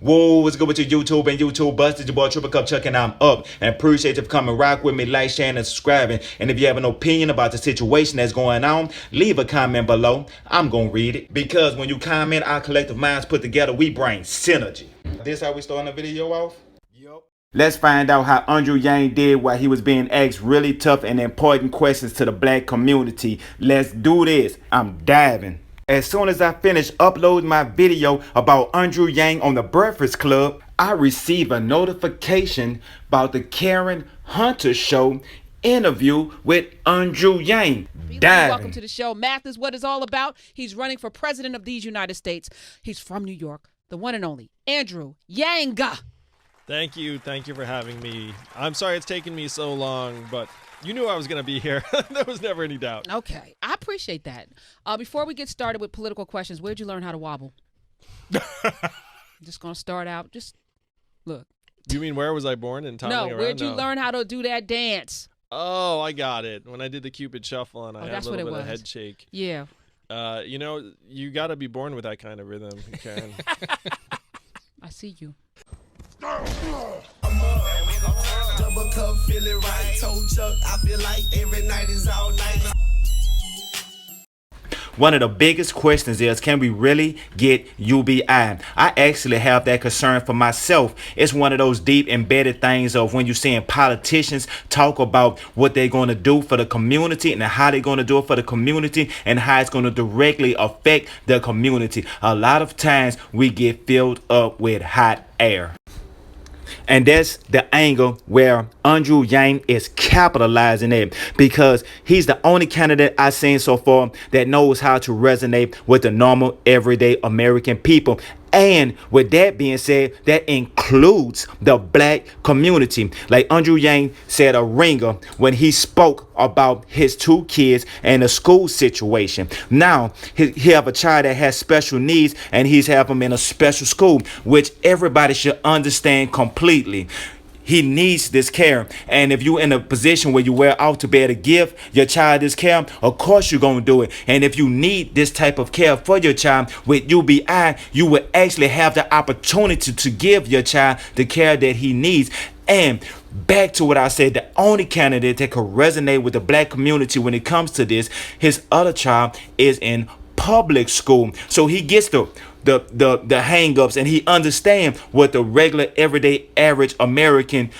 Whoa, what's good with your YouTube and YouTube busted? Your boy Triple Cup Chuck and I'm up. And appreciate you for coming rock with me, like, sharing, and subscribing. And if you have an opinion about the situation that's going on, leave a comment below. I'm gonna read it. Because when you comment, our collective minds put together, we bring synergy. This how we starting the video off? Yup. Let's find out how Andrew Yang did while he was being asked really tough and important questions to the black community. Let's do this. I'm diving. As soon as I finish uploading my video about Andrew Yang on the Breakfast Club, I receive a notification about the Karen Hunter Show interview with Andrew Yang. Welcome to the show. Math is what it's all about. He's running for president of these United States. He's from New York, the one and only Andrew Yang. Thank you for having me. I'm sorry it's taken me so long, but you knew I was going to be here. There was never any doubt. Okay, I appreciate that. Before we get started with political questions, where'd you learn how to wobble? Just going to start out, just look. You mean where was I born and toddling around? No, where'd you learn how to do that dance? Oh, I got it. When I did the Cupid Shuffle and I had that's a little what bit it of was. head shake. Yeah. You got to be born with that kind of rhythm, Karen. I see you. Double cup, feel it right. Told Chuck, I feel like every night is all night. One of the biggest questions is, can we really get UBI? I actually have that concern for myself. It's one of those deep embedded things of when you're seeing politicians talk about what they're going to do for the community and how they're going to do it for the community and how it's going to directly affect the community. A lot of times we get filled up with hot air. And that's the angle where Andrew Yang is capitalizing it, because he's the only candidate I've seen so far that knows how to resonate with the normal, everyday American people. And with that being said, that includes the black community. Like Andrew Yang said a ringer when he spoke about his two kids and the school situation. Now, he have a child that has special needs and he's have him in a special school, which everybody should understand completely. He needs this care. And if you're in a position where you wear out to be able to give your child this care, of course you're going to do it. And if you need this type of care for your child with UBI, you will actually have the opportunity to give your child the care that he needs. And back to what I said, the only candidate that could resonate with the black community when it comes to this, his other child is in public school. So he gets the hang-ups and he understands what the regular everyday average American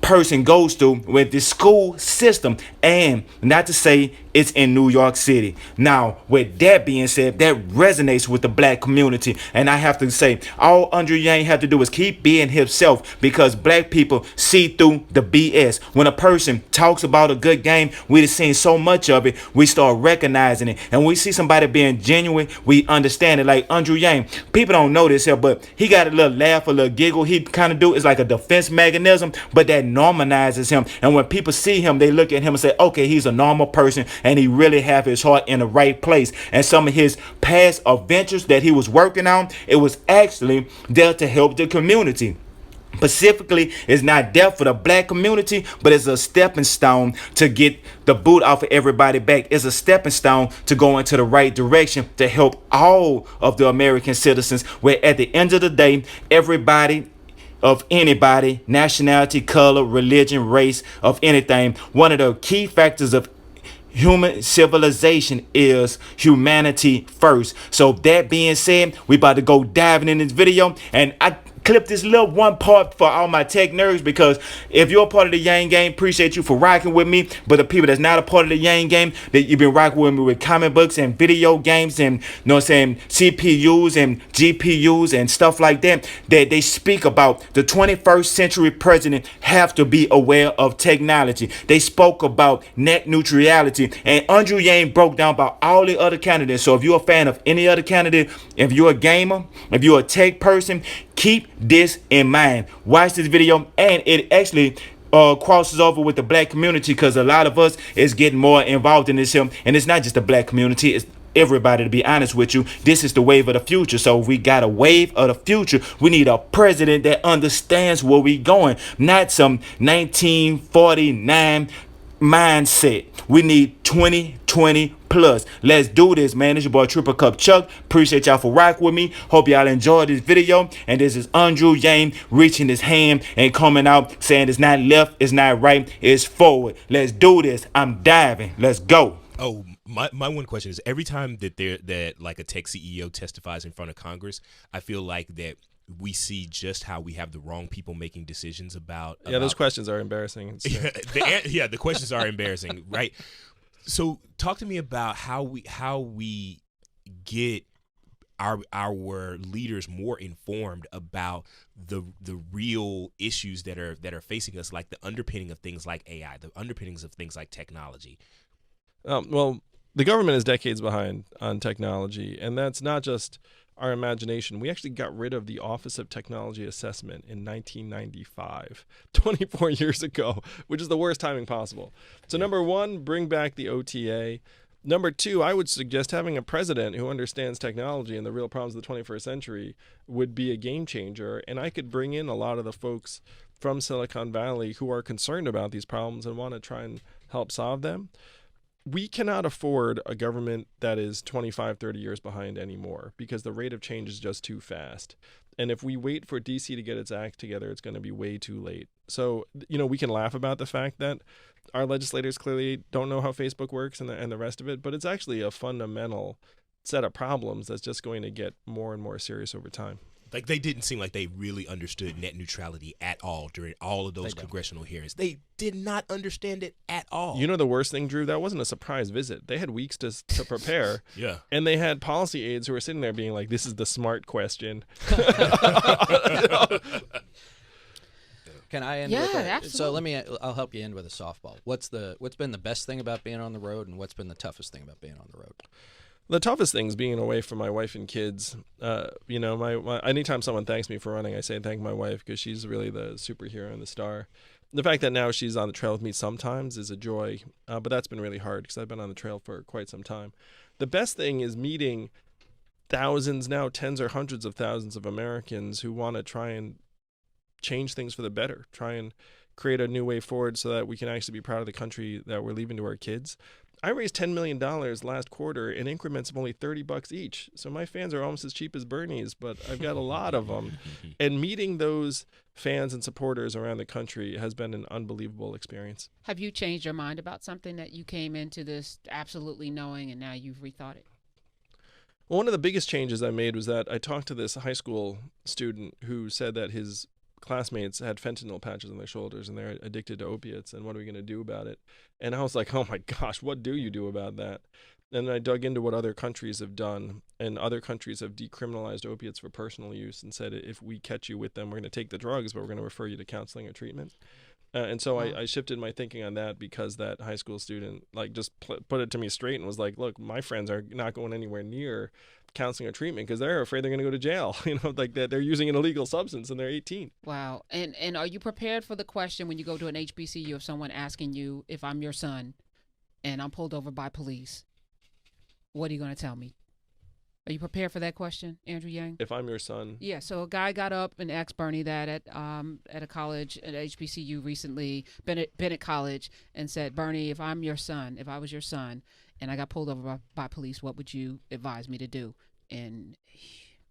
person goes through with the school system. And not to say it's in New York City. Now, with that being said, that resonates with the black community. And I have to say, all Andrew Yang have to do is keep being himself, because black people see through the BS. When a person talks about a good game, we've seen so much of it, we start recognizing it. And we see somebody being genuine, we understand it. Like Andrew Yang, people don't know this here, but he got a little laugh, a little giggle. He kind of do it's like a defense mechanism, but that normalizes him. And when people see him, they look at him and say, okay, he's a normal person and he really have his heart in the right place. And some of his past adventures that he was working on, it was actually there to help the community. Specifically, it's not there for the black community, but it's a stepping stone to get the boot off of everybody back. It's a stepping stone to go into the right direction to help all of the American citizens, where at the end of the day, everybody of anybody, nationality, color, religion, race, of anything, one of the key factors of human civilization is humanity first. So that being said, we about to go diving in this video, and I clip this little one part for all my tech nerds, because if you're a part of the Yang game, appreciate you for rocking with me. But the people that's not a part of the Yang game, that you've been rocking with me with comic books and video games and, you know what I'm saying, CPUs and GPUs and stuff like that, that they speak about the 21st century president have to be aware of technology. They spoke about net neutrality, and Andrew Yang broke down about all the other candidates. So if you're a fan of any other candidate, if you're a gamer, if you're a tech person, keep this in mind. Watch this video, and it actually crosses over with the black community, because a lot of us is getting more involved in this here. And it's not just the black community, it's everybody. To be honest with you, this is the wave of the future. So we got a wave of the future. We need a president that understands where we going, not some 1949 mindset. We need 2020 plus. Let's do this, man. It's your boy Triple Cup Chuck. Appreciate y'all for rocking with me. Hope y'all enjoyed this video. And this is Andrew Yang reaching his hand and coming out saying it's not left, it's not right, it's forward. Let's do this. I'm diving. Let's go. Oh, my one question is, every time that like a tech CEO testifies in front of Congress, I feel like that we see just how we have the wrong people making decisions about. Yeah, those questions are embarrassing. The questions are embarrassing, right? So talk to me about how we get our leaders more informed about the real issues that are facing us, like the underpinning of things like AI, the underpinnings of things like technology. Well, the government is decades behind on technology, and that's not just our imagination. We actually got rid of the Office of Technology Assessment in 1995, 24 years ago, which is the worst timing possible. So number one, bring back the OTA. Number two, I would suggest having a president who understands technology and the real problems of the 21st century would be a game changer. And I could bring in a lot of the folks from Silicon Valley who are concerned about these problems and want to try and help solve them. We cannot afford a government that is 25, 30 years behind anymore because the rate of change is just too fast. And if we wait for DC to get its act together, it's going to be way too late. So, we can laugh about the fact that our legislators clearly don't know how Facebook works and the rest of it, but it's actually a fundamental set of problems that's just going to get more and more serious over time. Like, they didn't seem like they really understood net neutrality at all during all of those congressional hearings. They did not understand it at all. You know the worst thing, Drew? That wasn't a surprise visit. They had weeks to prepare. Yeah. And they had policy aides who were sitting there being like, this is the smart question. Can I end with that? So I'll help you end with a softball. What's been the best thing about being on the road, and what's been the toughest thing about being on the road? The toughest thing is being away from my wife and kids. Anytime someone thanks me for running, I say thank my wife because she's really the superhero and the star. The fact that now she's on the trail with me sometimes is a joy, but that's been really hard because I've been on the trail for quite some time. The best thing is meeting thousands, now tens or hundreds of thousands of Americans who want to try and change things for the better, try and create a new way forward so that we can actually be proud of the country that we're leaving to our kids. I raised $10 million last quarter in increments of only $30 each. So my fans are almost as cheap as Bernie's, but I've got a lot of them. And meeting those fans and supporters around the country has been an unbelievable experience. Have you changed your mind about something that you came into this absolutely knowing and now you've rethought it? Well, one of the biggest changes I made was that I talked to this high school student who said that his classmates had fentanyl patches on their shoulders and they're addicted to opiates, and what are we going to do about it? And I was like, oh my gosh, what do you do about that? And I dug into what other countries have done, and other countries have decriminalized opiates for personal use and said, if we catch you with them, we're going to take the drugs, but we're going to refer you to counseling or treatment. And so I shifted my thinking on that because that high school student just put it to me straight and was like, look, my friends are not going anywhere near counseling or treatment because they're afraid they're going to go to jail, like that they're using an illegal substance and they're 18. Wow. And are you prepared for the question when you go to an HBCU of someone asking you, if I'm your son and I'm pulled over by police, what are you going to tell me? Are you prepared for that question, Andrew Yang? If I'm your son. Yeah, so a guy got up and asked Bernie that at a college, at HBCU recently, Bennett College, and said, Bernie, if I was your son, and I got pulled over by police, what would you advise me to do? And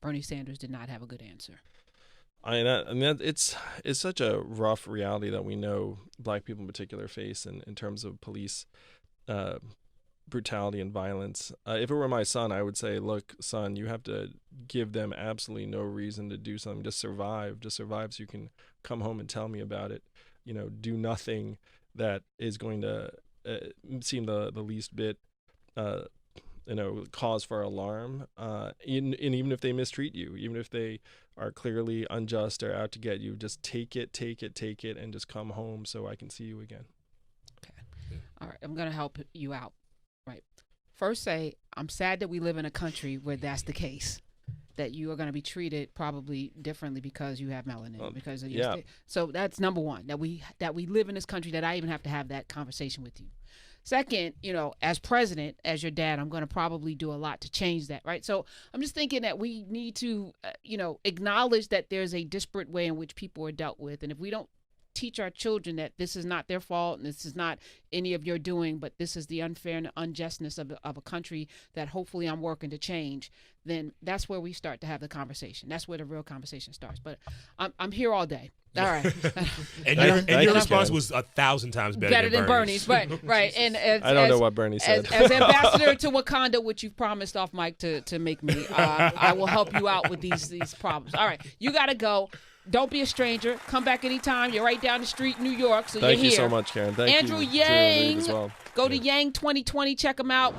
Bernie Sanders did not have a good answer. It's such a rough reality that we know Black people in particular face in terms of police brutality and violence. If it were my son, I would say, look, son, you have to give them absolutely no reason to do something. Just survive so you can come home and tell me about it. Do nothing that is going to seem the least bit cause for alarm, and even if they mistreat you, even if they are clearly unjust or out to get you, just take it, and just come home so I can see you again. Okay. All right. I'm going to help you out. Right. First say, I'm sad that we live in a country where that's the case, that you are going to be treated probably differently because you have melanin, because of your state. So that's number one, that we live in this country, that I even have to have that conversation with you. Second, as president, as your dad, I'm going to probably do a lot to change that, right? So I'm just thinking that we need to, acknowledge that there's a disparate way in which people are dealt with. And if we don't teach our children that this is not their fault and this is not any of your doing, but this is the unfair and unjustness of a country that hopefully I'm working to change, then that's where we start to have the conversation. That's where the real conversation starts. But I'm here all day. All right. and your response was 1,000 times better than Bernie's. Right. And I don't know what Bernie said. As ambassador to Wakanda, which you've promised off mic to make me, I will help you out with these problems. All right, you got to go. Don't be a stranger. Come back anytime. You're right down the street in New York, so Thank you're here. you so much, Karen. Thank Andrew you. Yang. As well. Go to Yang 2020. Check him out.